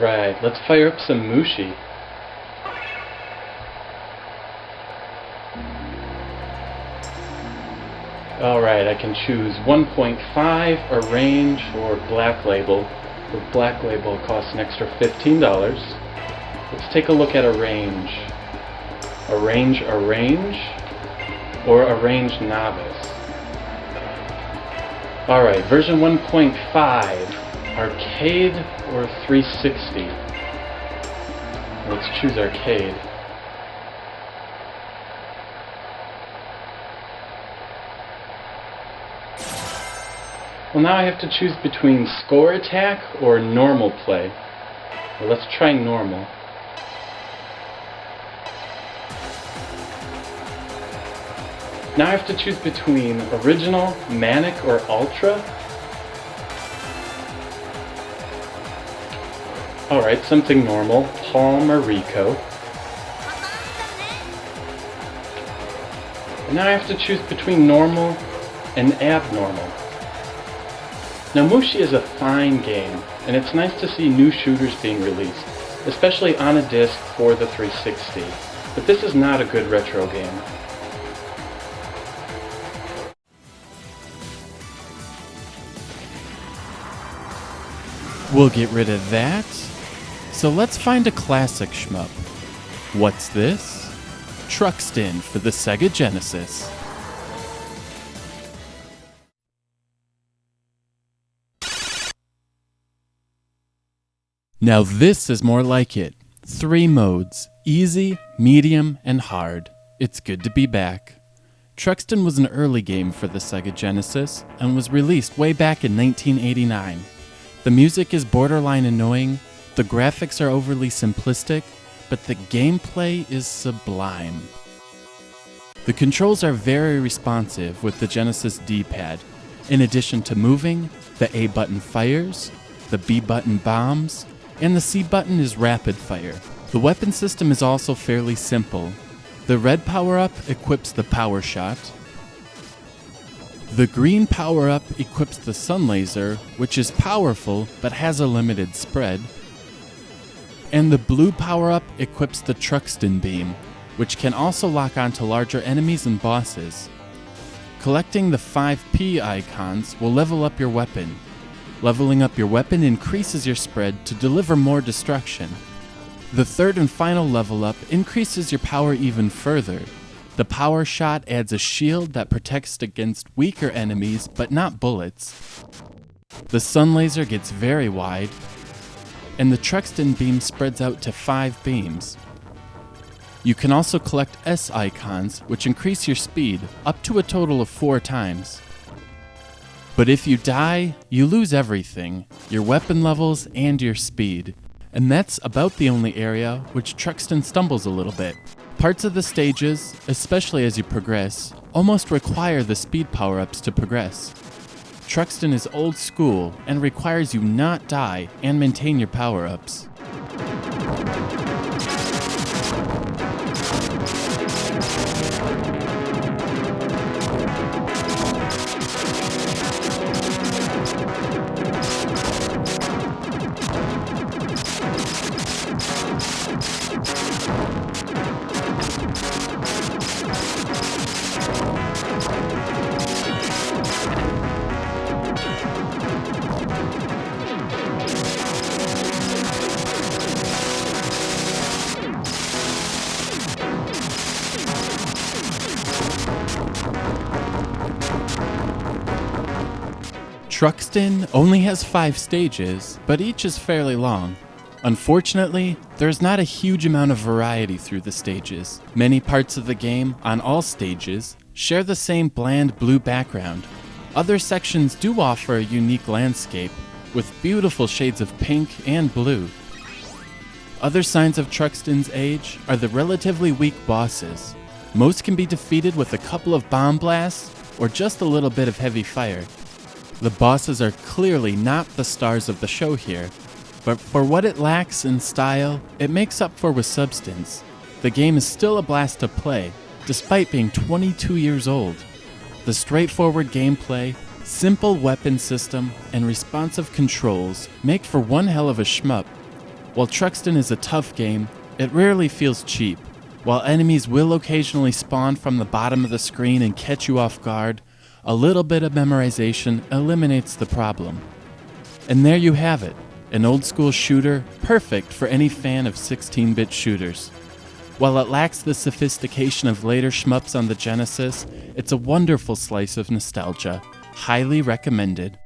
Alright, let's fire up some Mushi. Alright, I can choose 1.5, a range, or black label. With black label it costs an extra $15. Let's take a look at a range. A range, or a range novice. Alright, version 1.5. Arcade or 360? Let's choose arcade. Well, now I have to choose between score attack or normal play. Well, let's try normal. Now I have to choose between original, manic, or ultra. Alright, something normal. Palm or Rico. And now I have to choose between normal and abnormal. Now Mushi is a fine game, and it's nice to see new shooters being released, especially on a disc for the 360. But this is not a good retro game. We'll get rid of that. So let's find a classic shmup. What's this? Truxton for the Sega Genesis. Now this is more like it. 3 modes, easy, medium, and hard. It's good to be back. Truxton was an early game for the Sega Genesis and was released way back in 1989. The music is borderline annoying, the graphics are overly simplistic, but the gameplay is sublime. The controls are very responsive with the Genesis D-pad. In addition to moving, the A button fires, the B button bombs, and the C button is rapid fire. The weapon system is also fairly simple. The red power-up equips the power shot. The green power-up equips the sun laser, which is powerful but has a limited spread. And the blue power-up equips the Truxton beam, which can also lock onto larger enemies and bosses. Collecting the 5P icons will level up your weapon. Leveling up your weapon increases your spread to deliver more destruction. The third and final level up increases your power even further. The power shot adds a shield that protects against weaker enemies but not bullets. The sun laser gets very wide, and the Truxton beam spreads out to 5 beams. You can also collect S icons, which increase your speed up to a total of 4 times. But if you die, you lose everything, your weapon levels and your speed. And that's about the only area which Truxton stumbles a little bit. Parts of the stages, especially as you progress, almost require the speed power-ups to progress. Truxton is old school and requires you not die and maintain your power-ups. Truxton only has 5 stages, but each is fairly long. Unfortunately, there's not a huge amount of variety through the stages. Many parts of the game, on all stages, share the same bland blue background. Other sections do offer a unique landscape, with beautiful shades of pink and blue. Other signs of Truxton's age are the relatively weak bosses. Most can be defeated with a couple of bomb blasts, or just a little bit of heavy fire. The bosses are clearly not the stars of the show here, but for what it lacks in style, it makes up for with substance. The game is still a blast to play, despite being 22 years old. The straightforward gameplay, simple weapon system, and responsive controls make for one hell of a shmup. While Truxton is a tough game, it rarely feels cheap. While enemies will occasionally spawn from the bottom of the screen and catch you off guard, a little bit of memorization eliminates the problem. And there you have it, an old-school shooter perfect for any fan of 16-bit shooters. While it lacks the sophistication of later shmups on the Genesis, it's a wonderful slice of nostalgia, highly recommended.